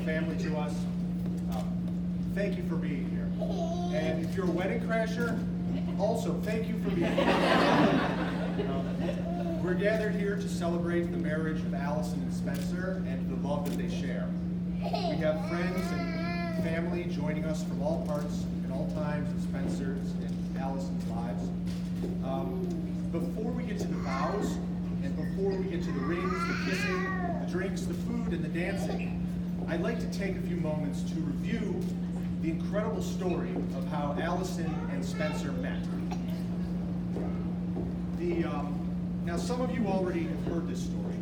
family to us, thank you for being here. And if you're a wedding crasher, also thank you for being here. We're gathered here to celebrate the marriage of Allison and Spencer and the love that they share. We have friends and family joining us from all parts and all times of Spencer's and Allison's lives. Before we get to the vows, and before we get to the rings, the kissing, the drinks, the food, and the dancing, I'd like to take a few moments to review the incredible story of how Allison and Spencer met. Now, some of you already have heard this story.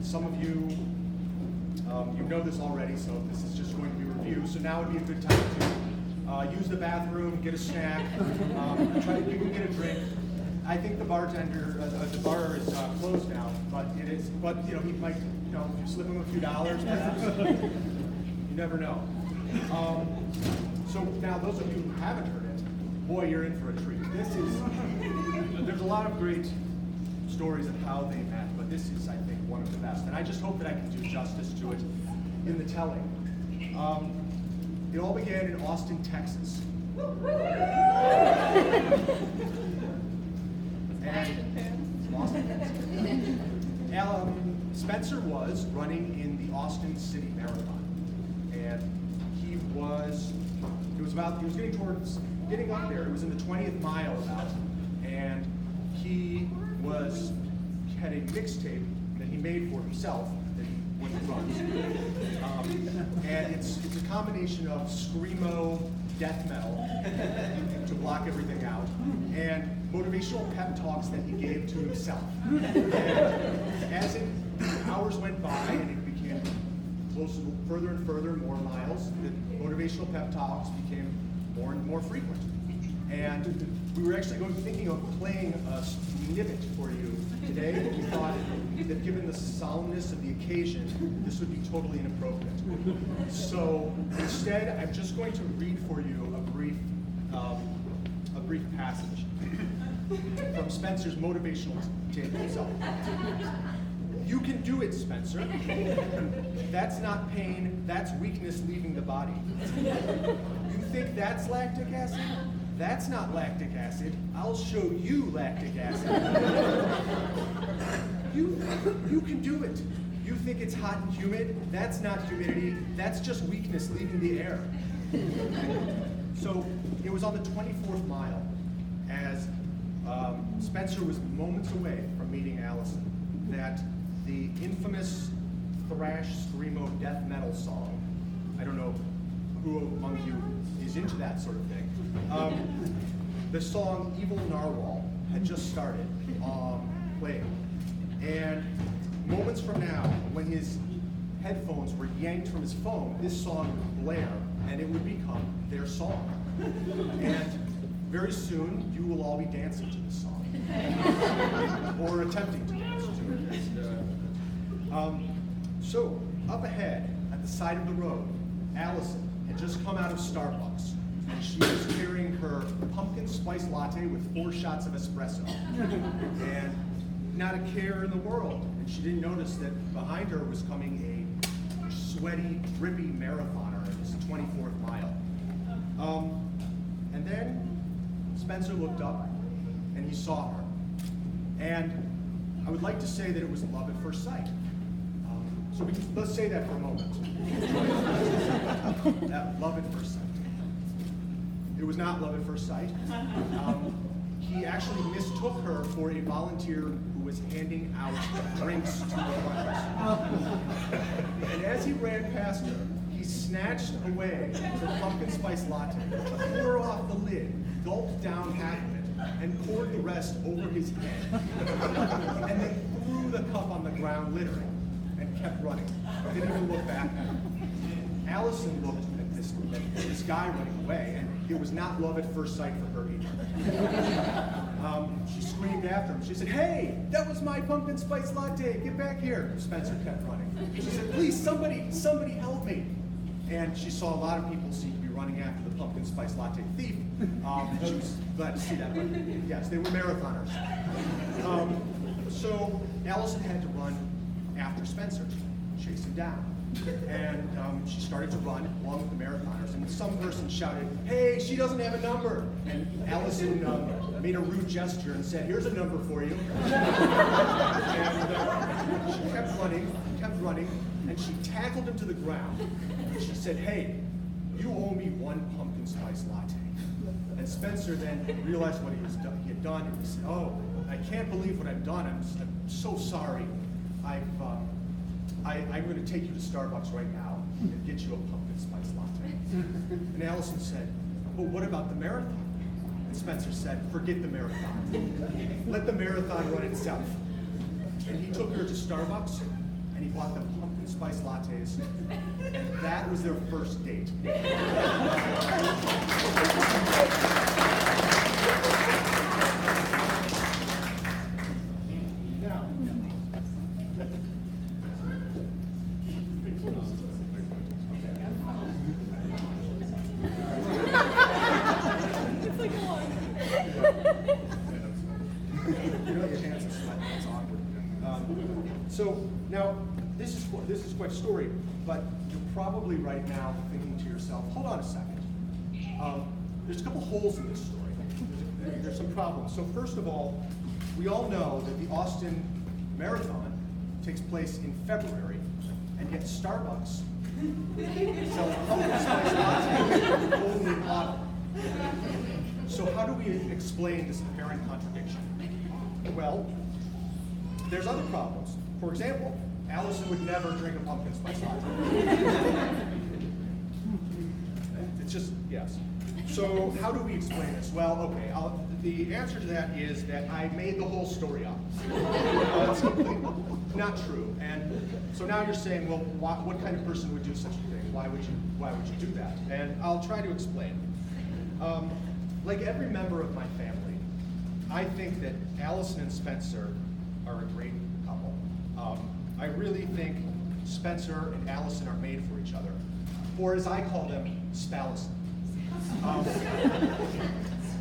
Some of you, you know this already, so this is just going to be a review. So now would be a good time to use the bathroom, get a snack, try to get a drink. I think the bartender, the bar is closed now, but it is. But he might, slip him a few dollars, perhaps. You never know. So now, those of you who haven't heard it, boy, you're in for a treat. There's a lot of great stories of how they met, but this is, I think, one of the best. And I just hope that I can do justice to it in the telling. It all began in Austin, Texas. Spencer was running in the Austin City Marathon, and he was getting up there. It was in the 20th mile about, and he had a mixtape that he made for himself that he wouldn't run. And it's a combination of screamo, death metal to block everything out, and motivational pep talks that he gave to himself. And as hours went by and it became further and further, more miles, the motivational pep talks became more and more frequent. And we were actually thinking of playing a snippet for you today, but we thought that given the solemnness of the occasion, this would be totally inappropriate. So instead, I'm just going to read for you a brief passage from Spencer's motivational tape himself. You can do it, Spencer. That's not pain, that's weakness leaving the body. You think that's lactic acid? That's not lactic acid. I'll show you lactic acid. You can do it. You think it's hot and humid? That's not humidity. That's just weakness leaving the air. So it was on the 24th mile, as Spencer was moments away from meeting Allison, that the infamous thrash, screamo, death metal song, I don't know who among you is into that sort of thing, the song Evil Narwhal had just started playing. And moments from now, when his headphones were yanked from his phone, this song would blare, and it would become their song. And very soon, you will all be dancing to this song, or attempting to dance to it. So, up ahead, at the side of the road, Allison had just come out of Starbucks, and she was carrying her pumpkin spice latte with 4 shots of espresso, and not a care in the world. And she didn't notice that behind her was coming a sweaty, drippy marathoner in this 24th mile. And then Spencer looked up, and he saw her. And I would like to say that it was love at first sight. So let's say that for a moment. Love at first sight. It was not love at first sight. He actually mistook her for a volunteer who was handing out drinks to the runners. And as he ran past her, he snatched away her pumpkin spice latte, tore off the lid, gulped down half of it, and poured the rest over his head. And then threw the cup on the ground, littering, and kept running. Didn't even look back at him. Allison looked at this guy running away, and it was not love at first sight for her either. She screamed after him. She said, "Hey, that was my pumpkin spice latte. Get back here." Spencer kept running. She said, "Please, somebody help me." And she saw a lot of people seem to be running after the pumpkin spice latte thief. And she was glad to see that. But yes, they were marathoners. So Allison had to run after Spencer, chase him down. And she started to run along with the marathoners, and some person shouted, "Hey, she doesn't have a number!" And Allison made a rude gesture and said, "Here's a number for you." And she kept running, and she tackled him to the ground. And she said, "Hey, you owe me one pumpkin spice latte." And Spencer then realized what he had done, and he said, "Oh, I can't believe what I've done. I'm so sorry. I'm going to take you to Starbucks right now and get you a pumpkin spice latte." And Allison said, "But what about the marathon?" And Spencer said, "Forget the marathon. Let the marathon run itself." And he took her to Starbucks, and he bought them pumpkin spice lattes, and that was their first date. So now, this is quite a story, but you're probably right now thinking to yourself, hold on a second. There's a couple holes in this story. There's some problems. So first of all, we all know that the Austin Marathon takes place in February, and yet Starbucks sells pumpkin spice lattes only in autumn. So how do we explain this apparent contradiction? Well, there's other problems. For example, Allison would never drink a pumpkin spice latte. It's just, yes. So how do we explain this? Well, okay, the answer to that is that I made the whole story up. It's completely not true. And so now you're saying, well, what kind of person would do such a thing? Why would you do that? And I'll try to explain. Like every member of my family, I think that Allison and Spencer are a great couple. I really think Spencer and Allison are made for each other, or as I call them, Spallison.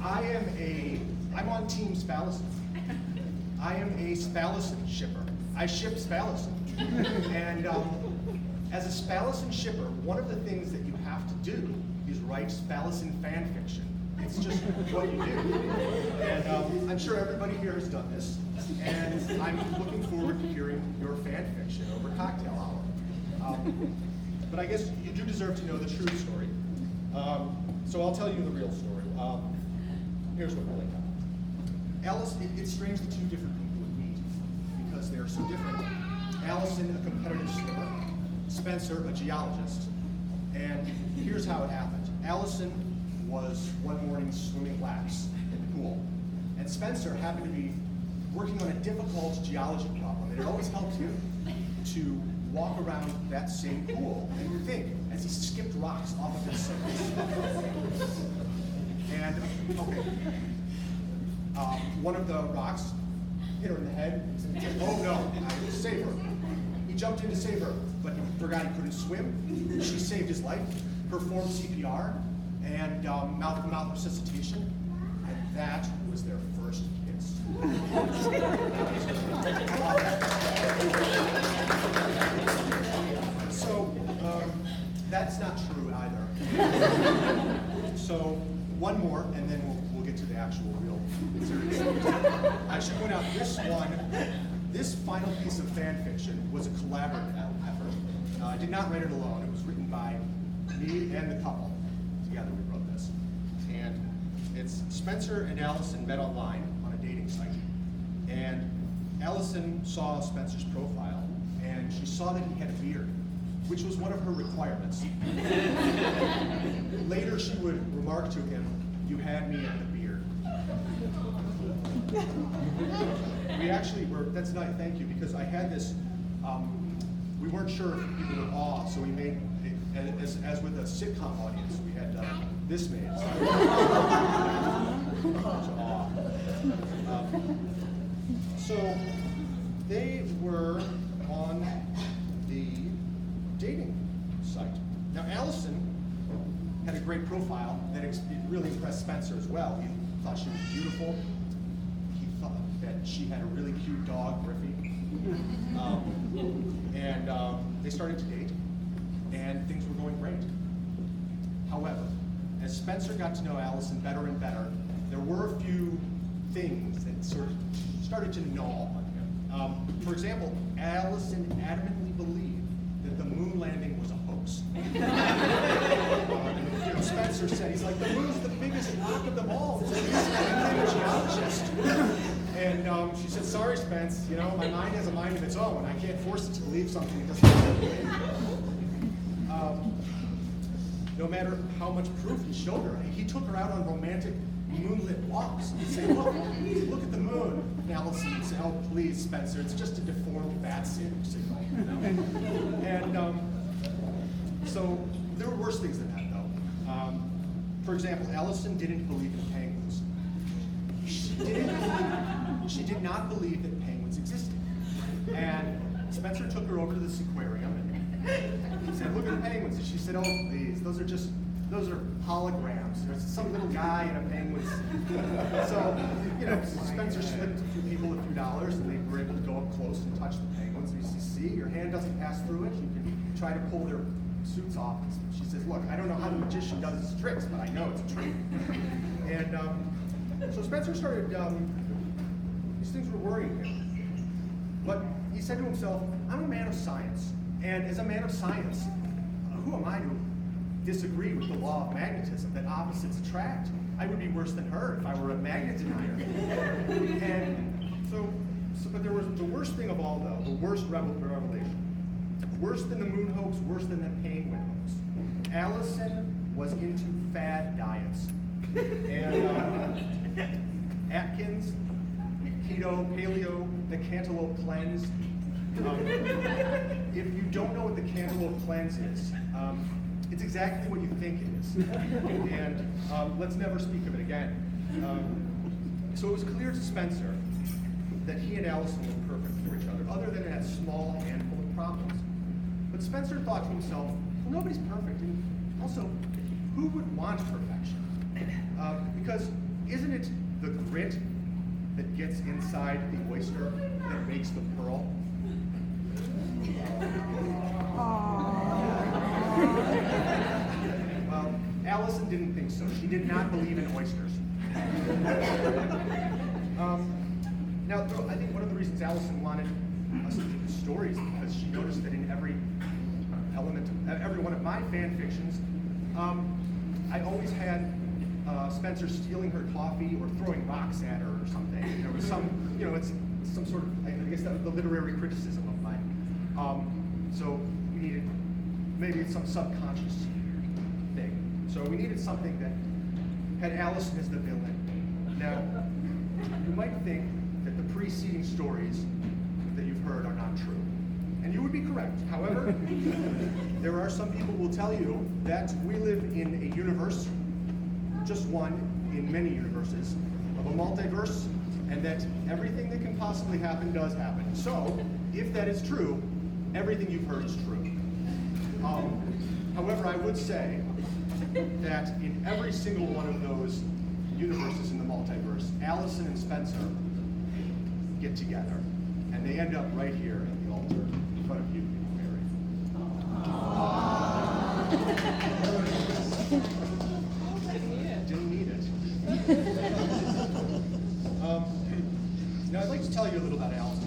I'm on Team Spallison. I am a Spallison shipper. I ship Spallison. And as a Spallison shipper, one of the things that you have to do is write Spallison fan fiction. It's just what you do. And I'm sure everybody here has done this. And I'm looking forward to hearing your fan fiction over cocktail hour. But I guess you do deserve to know the true story. So I'll tell you the real story. Here's what really happened. It's strange that two different people would meet because they're so different. Allison, a competitive swimmer. Spencer, a geologist. And here's how it happened. Allison was one morning swimming laps in the pool. And Spencer happened to be working on a difficult geology problem. And it always helped him to walk around that same pool and think as he skipped rocks off of his surface. And, okay, one of the rocks hit her in the head. He said, "Oh no, I will save her." He jumped in to save her, but he forgot he couldn't swim. She saved his life, performed CPR, and mouth-to-mouth resuscitation, and that was their first kiss. So, that's not true either. So, one more, and then we'll get to the actual real serious story. I should point out this final piece of fan fiction was a collaborative effort. I did not write it alone. It was written by me and the couple. Together we wrote this. And it's Spencer and Allison met online on a dating site. And Allison saw Spencer's profile, and she saw that he had a beard, which was one of her requirements. Later she would remark to him, "You had me at the beard." We actually were, that's not, thank you, because I had this, we weren't sure if people would awe, so we made, as with a sitcom audience, we had this made. So they were on the dating site. Now Allison had a great profile that it really impressed Spencer as well. He thought she was beautiful. He thought that she had a really cute dog, Griffey. And they started to date. and things were going great. However, as Spencer got to know Allison better and better, there were a few things that sort of started to gnaw on him. For example, Allison adamantly believed that the moon landing was a hoax. Spencer said, he's like, the moon's the biggest rock of them all. It's a geologist. And she said, sorry, Spence, my mind has a mind of its own. I can't force it to believe something it doesn't believe. No matter how much proof he showed her, he took her out on romantic moonlit walks. He'd say, look at the moon. And Allison would say, oh, please, Spencer, it's just a deformed bat signal. And so there were worse things than that, though. For example, Allison didn't believe in penguins. She did not believe that penguins existed. And Spencer took her over to this aquarium and he said, look at the penguins. And she said, oh, please, those are holograms. There's some little guy in a penguin's. So, Spencer slipped a few people a few dollars and they were able to go up close and touch the penguins. And you see, your hand doesn't pass through it. You can try to pull their suits off. She says, look, I don't know how the magician does his tricks, but I know it's a trick. And so Spencer started, these things were worrying him. But he said to himself, I'm a man of science. And as a man of science, who am I to disagree with the law of magnetism, that opposites attract? I would be worse than her if I were a magnet denier. And but there was the worst thing of all, though, the worst revelation. Worse than the moon hoax, worse than the penguin hoax. Allison was into fad diets. And Atkins, keto, paleo, the cantaloupe cleanse. If you don't know what the cantaloupe cleanse is, it's exactly what you think it is. And let's never speak of it again. So it was clear to Spencer that he and Allison were perfect for each other, other than that small handful of problems. But Spencer thought to himself, well, nobody's perfect, and also, who would want perfection? Because isn't it the grit that gets inside the oyster that makes the pearl? Well, Allison didn't think so. She did not believe in oysters. Now, I think one of the reasons Allison wanted us to do the stories is because she noticed that in every element, every one of my fan fictions, I always had Spencer stealing her coffee or throwing rocks at her or something. There was some, it's some sort of, I guess that was the literary criticism of mine. So we needed, maybe it's some subconscious thing. So we needed something that had Allison as the villain. Now, you might think that the preceding stories that you've heard are not true. And you would be correct. However, there are some people who will tell you that we live in a universe, just one in many universes, of a multiverse, and that everything that can possibly happen does happen. So, if that is true, everything you've heard is true. However, I would say that in every single one of those universes in the multiverse, Allison and Spencer get together, and they end up right here at the altar in front of you, Mary. Didn't need it. Now I'd like to tell you a little about Allison.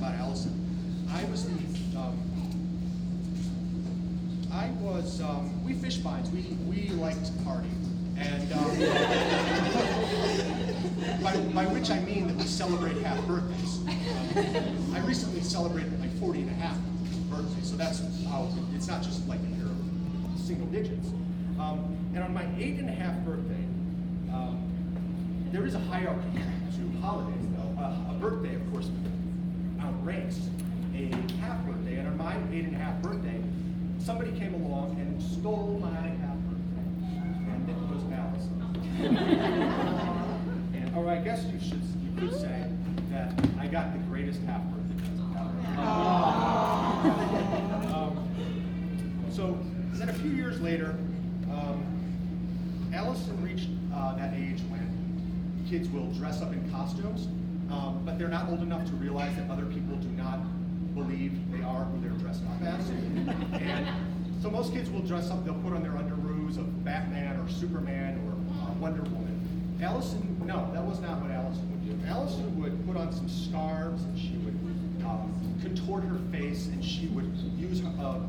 We fish finds. We liked to party, and by which I mean that we celebrate half birthdays. I recently celebrated my 40 and a half birthday, so that's how it's not just like you're single digits. And on my 8 and a half birthday, there is a hierarchy to holidays, though. A birthday, of course, outranks a half birthday, and on my 8 and a half birthday, somebody came along and stole my half birthday, and it was Allison. Or I guess you could say that I got the greatest half birthday present ever. So then a few years later, Allison reached that age when kids will dress up in costumes, but they're not old enough to realize that other people do not believe they are who they're dressed up as. And So most kids will dress up, they'll put on their underoos of Batman or Superman or Wonder Woman. Allison, no, that was not what Allison would do. Allison would put on some scarves and she would contort her face and she would use a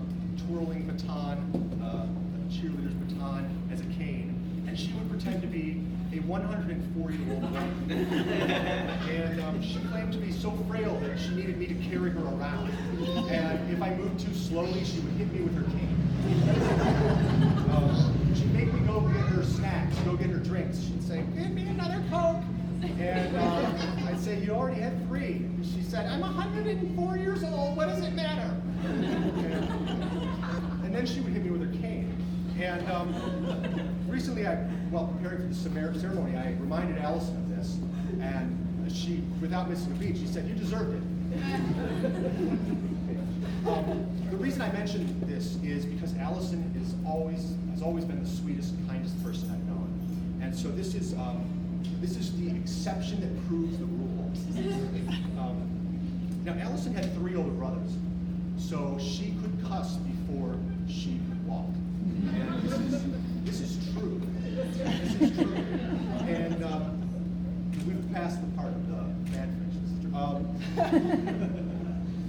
twirling baton, a cheerleader's baton, as a cane. And she would pretend to be a 104-year-old woman. And she claimed to be so frail that she needed me to carry her around. And if I moved too slowly, she would hit me with her cane. She'd make me go get her snacks, go get her drinks. She'd say, "Give me another Coke." And I'd say, "You already had 3. And she said, "I'm 104 years old, what does it matter?" And then she would hit me with her cane. And recently, preparing for the ceremony, I reminded Allison of this, and she, without missing a beat, she said, "You deserved it." The reason I mention this is because Allison has always been the sweetest, kindest person I've known, and so this is the exception that proves the rule. Now, Allison had 3 older brothers, so she could cuss before she could walk. And this is true. This is true. And we've passed the part of the bad friendships.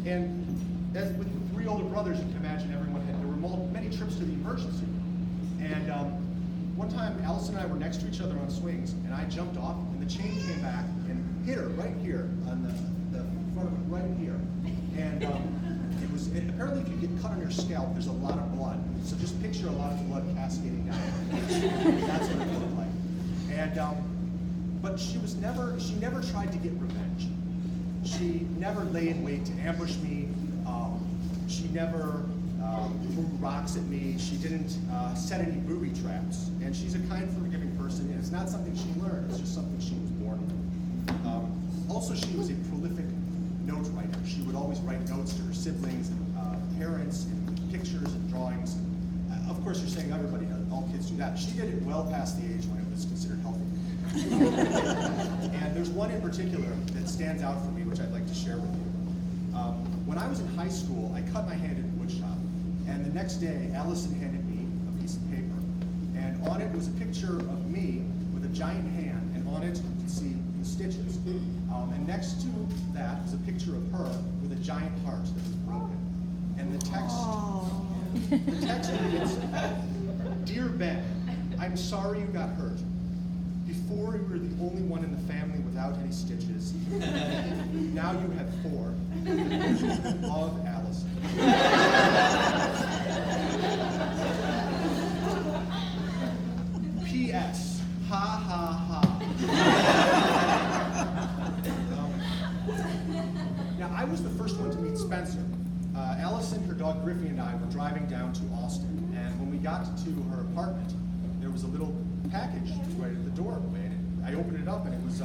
And as with the 3 older brothers, you can imagine there were many trips to the emergency room. And one time, Allison and I were next to each other on swings, and I jumped off, and the chain came back and hit her right here on the front of it, right here. And apparently if you get cut on your scalp, there's a lot of blood. So just picture a lot of blood cascading down. That's what it looked like. And but she never tried to get revenge. She never lay in wait to ambush me. She never threw rocks at me. She didn't set any booby traps. And she's a kind, forgiving person. And it's not something she learned. It's just something she was born with. Also, she was a prolific note writer. She would always write notes to her siblings and parents, and pictures and drawings. Of course, you're saying everybody does. All kids do that. She did it well past the age when it was considered healthy. And there's one in particular that stands out for me, which I'd like to share with you. When I was in high school, I cut my hand in a wood shop, and the next day, Allison handed me a piece of paper, and on it was a picture of me with a giant hand, and on it you can see the stitches. And next to that was a picture of her with a giant heart that was broken. And the text reads, "Dear Ben, I'm sorry you got hurt. Before you were the only one in the family without any stitches. Now you have 4. Love, Allison." P.S. Ha ha ha. Now, I was the first one to meet Spencer. Allison, her dog Griffey, and I were driving down to Austin, and when we got to her apartment, there was a little package right at the doorway. I opened it up, and it was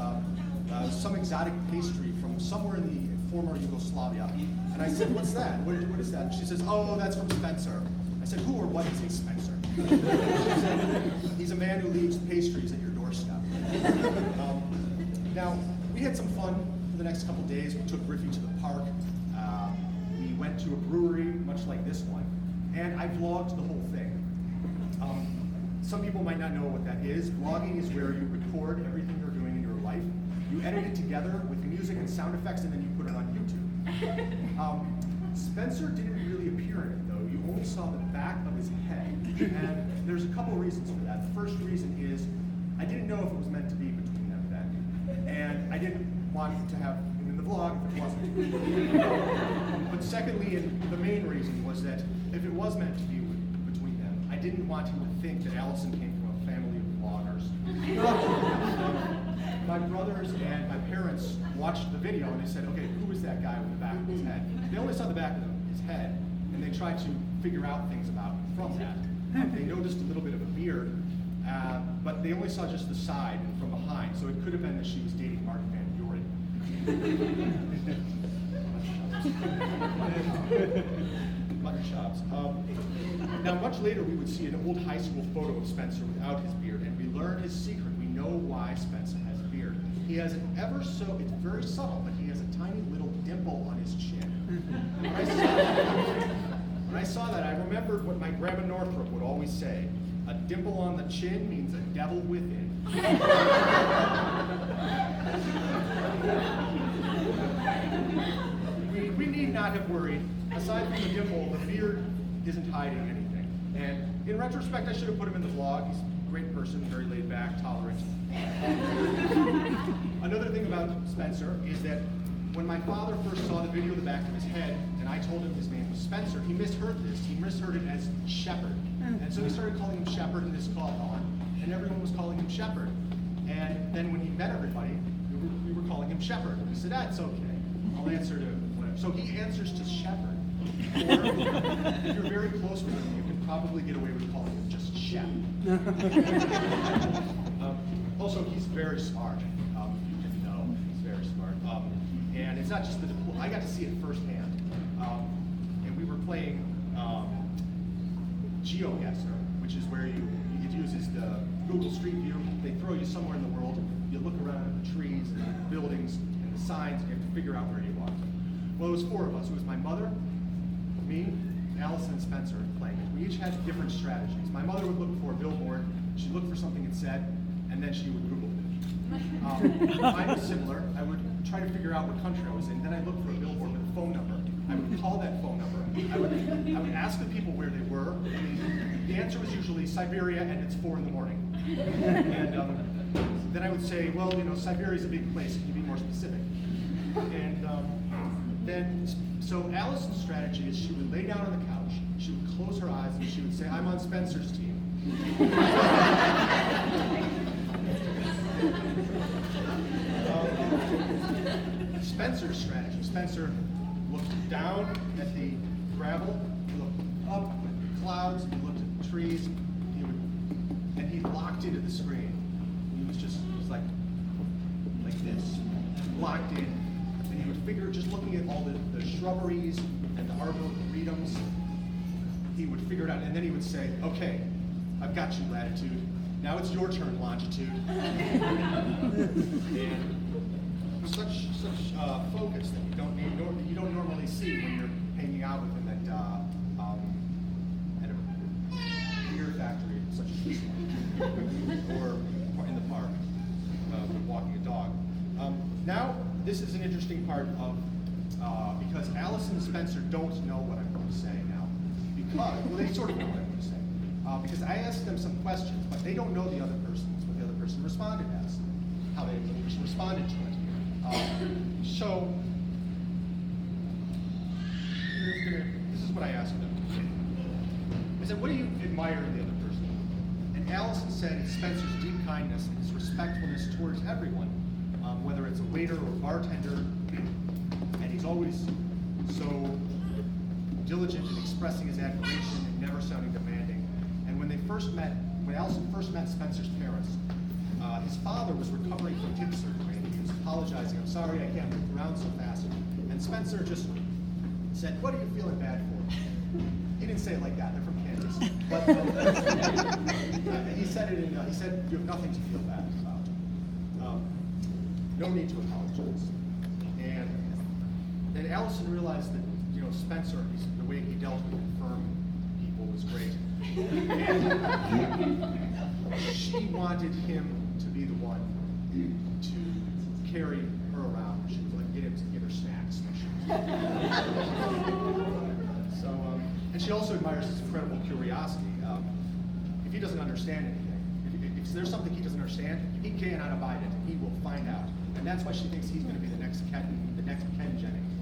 some exotic pastry from somewhere in the former Yugoslavia. And I said, "What's that? What is that?" And she says, "Oh, that's from Spencer." I said, "Who or what is a Spencer?" She said, "He's a man who leaves pastries at your doorstep." Now, we had some fun for the next couple days. We took Griffey to the park. We went to a brewery, much like this one, and I vlogged the whole thing. Some people might not know what that is. Vlogging is where you record everything you're doing in your life. You edit it together with music and sound effects, and then you put it on YouTube. Spencer didn't really appear in it, though. You only saw the back of his head. And there's a couple reasons for that. The first reason is I didn't know if it was meant to be between them then. And I didn't want to have him in the vlog if it wasn't. But secondly, and the main reason was that if it was meant to be between them, I didn't want him to think that Allison came from a family of vloggers. My brothers and my parents watched the video and they said, "Okay, who is that guy with the back of his head?" They only saw the back of his head, and they tried to figure out things about him from that. They noticed a little bit of a beard, but they only saw just the side and from behind, so it could have been that she was dating Mark Van Buren. Mutton chops. Now, much later, we would see an old high school photo of Spencer without his beard, and we learn his secret. We know why Spencer has a beard. He has an it's very subtle, but he has a tiny little dimple on his chin. When When I saw that, I remembered what my grandma Northrop would always say: a dimple on the chin means a devil within. We need not have worried. Aside from the dimple, the beard isn't hiding anything. And in retrospect, I should have put him in the vlog. He's a great person, very laid back, tolerant. Another thing about Spencer is that when my father first saw the video of the back of his head, and I told him his name was Spencer, he misheard this. He misheard it as Shepherd. And so he started calling him Shepherd in his call on, and everyone was calling him Shepherd. And then when he met everybody, we were calling him Shepherd. And he said, that's okay. I'll answer to whatever. So he answers to Shepherd. Or if you're very close with him, you can probably get away with calling him just Shep. Also, he's very smart. You can know he's very smart. And it's not just the deploy. I got to see it firsthand. And we were playing GeoGuessr, which is where it uses the Google Street View. They throw you somewhere in the world. You look around at the trees and the buildings and the signs, and you have to figure out where you are. Well, it was four of us. It was my mother, me, Allison, and Spencer playing it. We each had different strategies. My mother would look for a billboard. She'd look for something it said, and then she would Google it. Mine was similar. I would try to figure out what country I was in. Then I'd look for a billboard with a phone number. I would call that phone number. I would ask the people where they were. And the answer was usually Siberia, and it's 4 in the morning. And then I would say, well, Siberia is a big place. Can you be more specific? And so Allison's strategy is she would lay down on the couch, she would close her eyes, and she would say, I'm on Spencer's team. Spencer's strategy. Spencer looked down at the gravel, he looked up at the clouds, he looked at the trees, and he locked into the screen. He was like this, locked in. And he would figure, just looking at all the shrubberies and the arboretums, he would figure it out, and then he would say, okay, I've got you, latitude. Now it's your turn, longitude. And such focus that you don't normally see when you're hanging out with him at a beer factory such as this one, or in the park, walking a dog. Now, this is an interesting part of, because Allison and Spencer don't know what I'm going to say now. Well, they sort of know what I'm going to say. Because I asked them some questions, but they don't know what the other person responded as, how they responded to it. So, this is what I asked them. I said, what do you admire in the other person? And Allison said Spencer's deep kindness and his respectfulness towards everyone, whether it's a waiter or a bartender, and he's always so diligent in expressing his admiration and never sounding demanding. And when Allison first met Spencer's parents, his father was recovering from hip surgery, and he was apologizing, I'm sorry I can't move around so fast. And Spencer just said, what are you feeling bad for? He didn't say it like that, they're from Kansas. But he said he said, you have nothing to feel bad about. No need to apologize. And then Allison realized that, Spencer, the way he dealt with infirm people was great. And she wanted him to be the one to carry her around. She was like, get him to give her snacks. So, and she also admires his incredible curiosity. If he doesn't understand anything, if there's something he doesn't understand, he cannot abide it. He will find out. And that's why she thinks he's going to be the next Ken Jennings.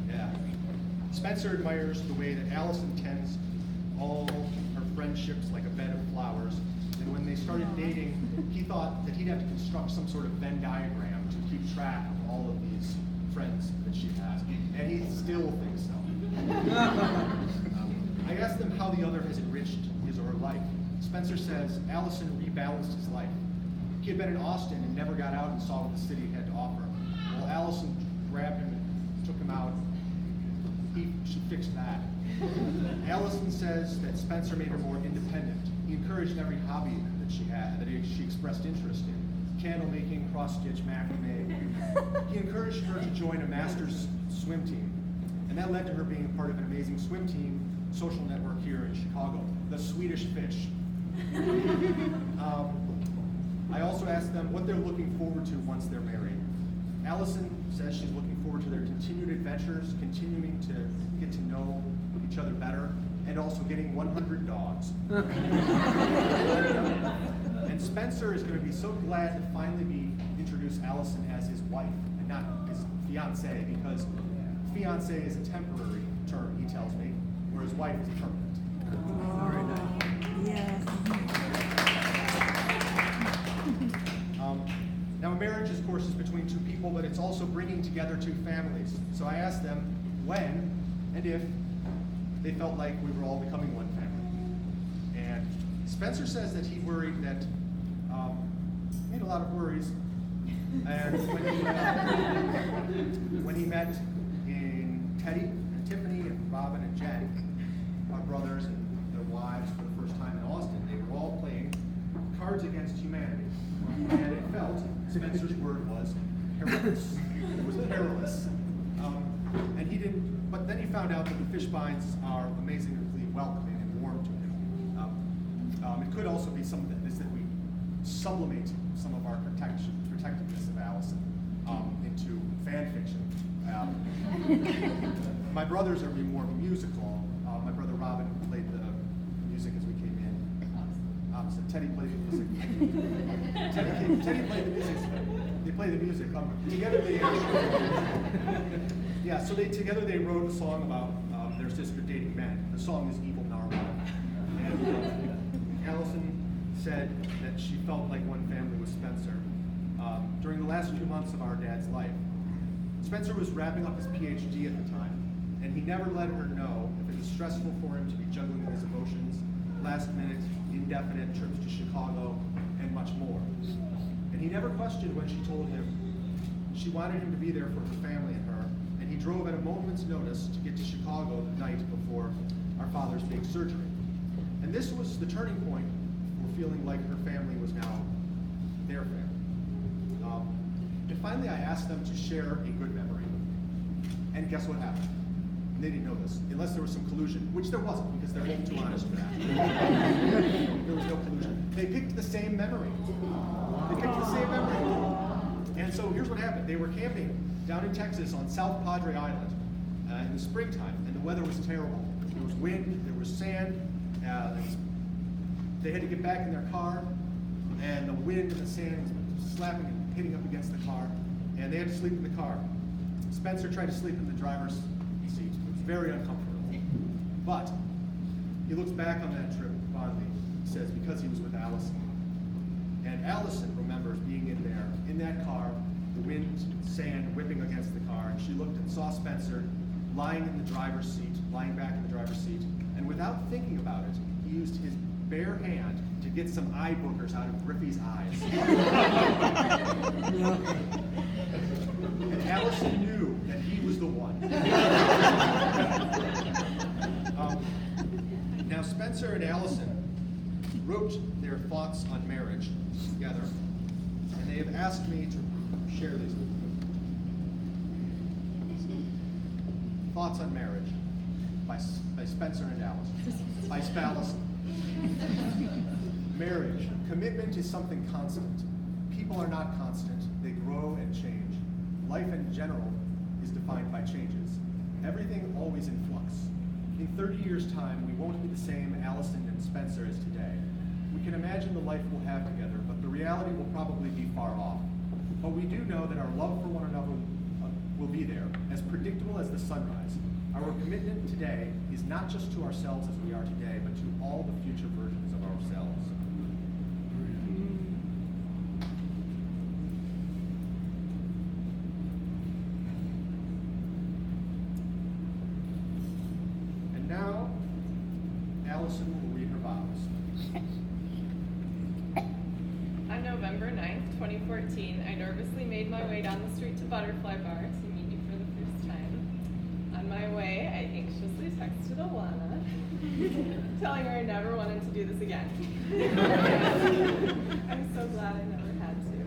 Yeah. Spencer admires the way that Allison tends all her friendships like a bed of flowers. And when they started dating, he thought that he'd have to construct some sort of Venn diagram to keep track of all of these friends that she has. And he still thinks so. I asked them how the other has enriched his or her life. Spencer says Allison rebalanced his life. He had been in Austin and never got out and saw what the city had to offer. Well, Allison grabbed him and took him out. She fixed that. Allison says that Spencer made her more independent. He encouraged every hobby that she had, that she expressed interest in. Candle making, cross-stitch, macrame. He encouraged her to join a master's swim team. And that led to her being a part of an amazing swim team social network here in Chicago, the Swedish Fish. I also asked them what they're looking forward to once they're married. Allison says she's looking forward to their continued adventures, continuing to get to know each other better, and also getting 100 dogs. And Spencer is going to be so glad to finally introduce Allison as his wife and not his fiancée, because fiancé is a temporary term, he tells me, whereas wife is permanent. Very nice. Yes. Now, a marriage, of course, is between two people, but it's also bringing together two families. So I asked them when and if they felt like we were all becoming one family. And Spencer says that he worried that, he had a lot of worries. And when he met in Teddy and Tiffany and Robin and Jen, our brothers and their wives for the first time in Austin, they were all playing Cards Against Humanity. And it felt, Spencer's word was, perilous. It was perilous. And he didn't, but then he found out that the Fishbines are amazingly welcoming and warm to him. It could also be some of this that we sublimate some of our protectiveness of Allison into fan fiction. My brothers are more musical. My brother Robin played the music as we came in. Opposite. Teddy played the music. Teddy played the music. They play the music. Together they together they wrote a song about their sister dating men. The song is Evil Narwhal. And Allison said that she felt like one family with Spencer during the last 2 months of our dad's life. Spencer was wrapping up his PhD at the time, and he never let her know if it was stressful for him to be juggling his emotions, last-minute, indefinite trips to Chicago, and much more. And he never questioned when she told him she wanted him to be there for her family and her, and he drove at a moment's notice to get to Chicago the night before our father's big surgery. And this was the turning point for feeling like her family was now their family. And finally, I asked them to share a good memory. And guess what happened? And they didn't know this, unless there was some collusion, which there wasn't, because they're both too honest for that. There was no collusion. They picked the same memory. They picked the same memory. And so here's what happened. They were camping down in Texas on South Padre Island in the springtime, and the weather was terrible. There was wind, there was sand. They had to get back in their car, and the wind and the sand was slapping and hitting up against the car, and they had to sleep in the car. Spencer tried to sleep in the driver's seat. It was very uncomfortable. But he looks back on that trip fondly. He says, because he was with Allison. And Allison remembers being in there, in that car, the wind, sand whipping against the car, and she looked and saw Spencer lying in the driver's seat, lying back in the driver's seat, and without thinking about it, he used his bare hand to get some eye boogers out of Griffey's eyes. And Allison knew that he was the one. Now, Spencer and Allison wrote their thoughts on marriage together, and they have asked me to share these with you. Thoughts on Marriage by Spencer and Allison, by Spallison. Marriage. Commitment is something constant. People are not constant. They grow and change. Life in general is defined by changes. Everything always in flux. In 30 years' time, we won't be the same Allison and Spencer as today. We can imagine the life we'll have together, but the reality will probably be far off. But we do know that our love for one another will be there, as predictable as the sunrise. Our commitment today is not just to ourselves as we are today, but to all the future versions of ourselves. And now, Allison will read her vows. On November 9th, 2014, I nervously made my way down the street to Butterfly Bar to meet you for the first time. On my way, I anxiously texted Alana, telling her I never wanted to do this again. I'm so glad I never had to.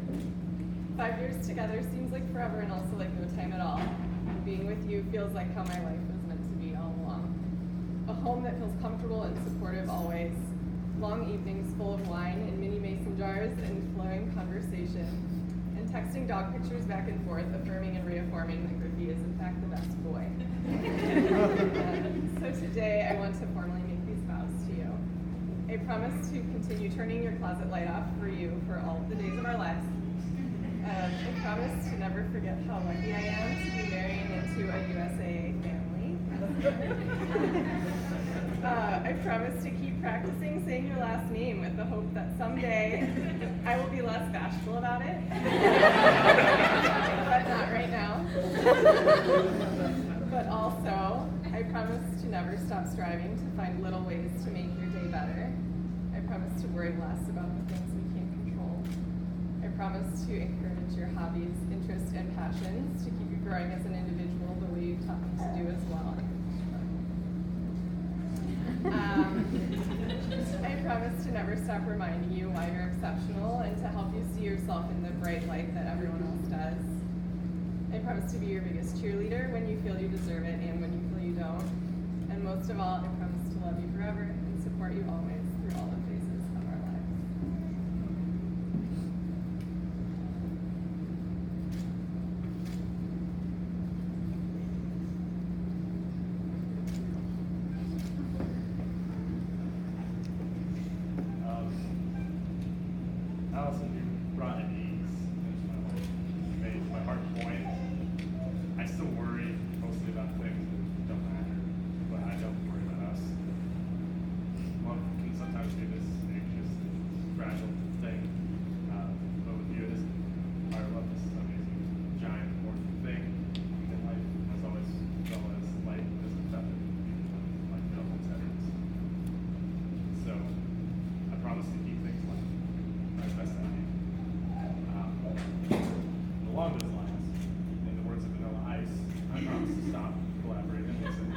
5 years together seems like forever and also like no time at all. Being with you feels like how my life is A home that feels comfortable and supportive always. Long evenings full of wine in mini mason jars and flowing conversation. And texting dog pictures back and forth, affirming and reaffirming that Griffey is in fact the best boy. So today I want to formally make these vows to you. I promise to continue turning your closet light off for you for all the days of our lives. I promise to never forget how lucky I am to be marrying into a USAA family. I promise to keep practicing saying your last name with the hope that someday I will be less bashful about it. But not right now. But also, I promise to never stop striving to find little ways to make your day better. I promise to worry less about the things we can't control. I promise to encourage your hobbies, interests, and passions to keep you growing as an individual the way you taught me to do as well. I promise to never stop reminding you why you're exceptional and to help you see yourself in the bright light that everyone else does. I promise to be your biggest cheerleader when you feel you deserve it and when you feel you don't. And most of all, I promise to love you forever and support you always through all the phases of our lives. Allison, you brought an ease into my life. You made my heart buoyant. I still worry mostly about things that don't matter, but I don't worry about us. Love can sometimes be this anxious, fragile thing, but with you, it isn't. Our love is this amazing, giant, immortal thing that life has always felt as light as a feather, like no one's heavens. So, I promise to keep things light. As best I can. Along those lines, in the words of Vanilla Ice, I promise to stop, collaborate, and listen.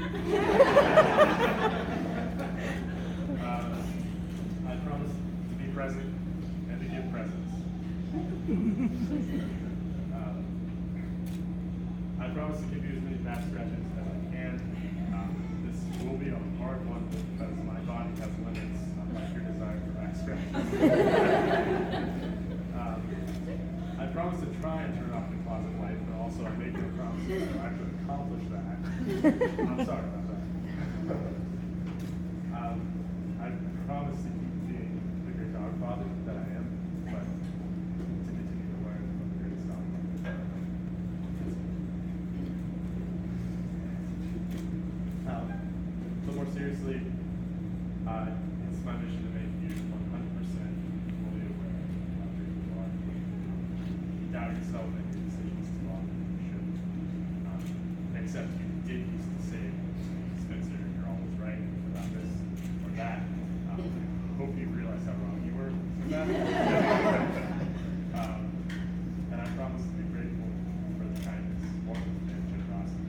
I promise to be present and to give presents. I promise to give you as many back scratches as I can. This will be a hard one because my body has limits, unlike your desire for back scratches. I promise to try and turn off the closet light, but also I make no promises to actually accomplish that. I'm sorry about that. I promise to keep being the great dog father that I am, but to continue to learn from the greatest dog. But more seriously, it's my mission to make you 100% fully aware of how great you are. Doubt yourself and your decisions too often you should. Except you did used to say, Spencer, you're always right about this or that. Hope you realize how wrong you were with that. And I promise to be grateful for the kindness, warmth, and generosity.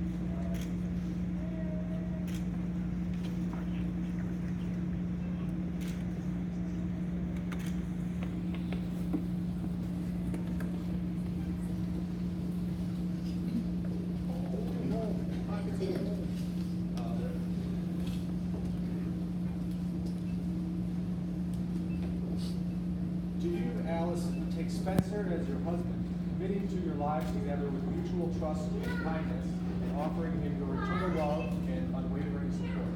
Do you, Alice, take Spencer as your husband, committing to your lives together with mutual trust and kindness, and offering him your eternal love and unwavering support?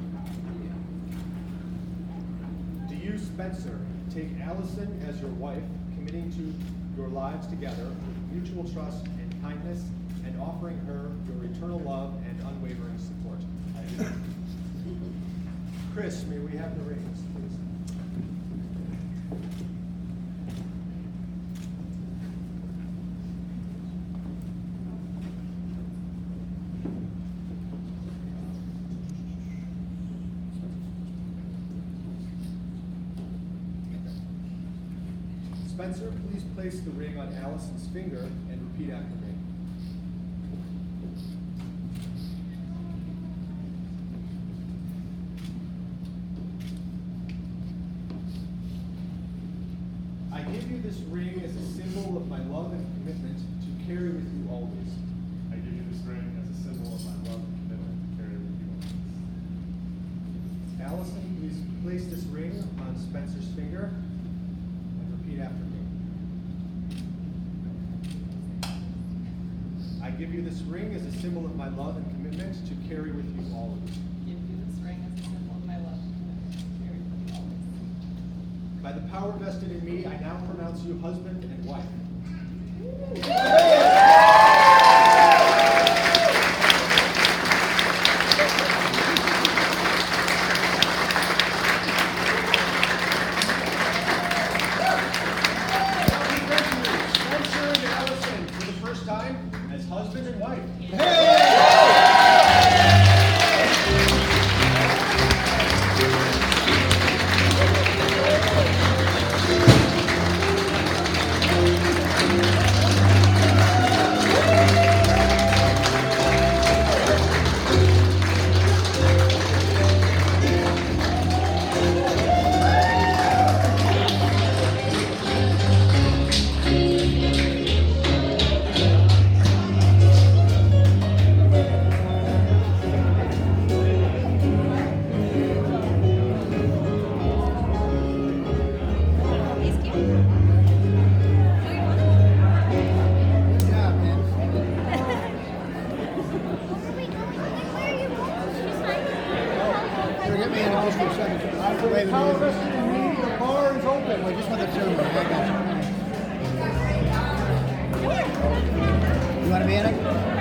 Do you, Spencer, take Allison as your wife, committing to your lives together with mutual trust and kindness, and offering her your eternal love and unwavering support? I do. Chris, may we have the rings, please? Spencer, please place the ring on Allison's finger and repeat after me. I give you this ring as a symbol of my love and commitment to carry with you always. I give you this ring as a symbol of my love and commitment to carry with you always. give you this ring as a symbol of my love and commitment to carry with you always. Give you this ring as a symbol of my love and commitment to carry with you always. By the power vested in me, I now pronounce you husband and wife. Spencer and Allison, for the first time, as husband and wife. The power vested in me, the bar is open. I just want the two. I got you. You want to be in it?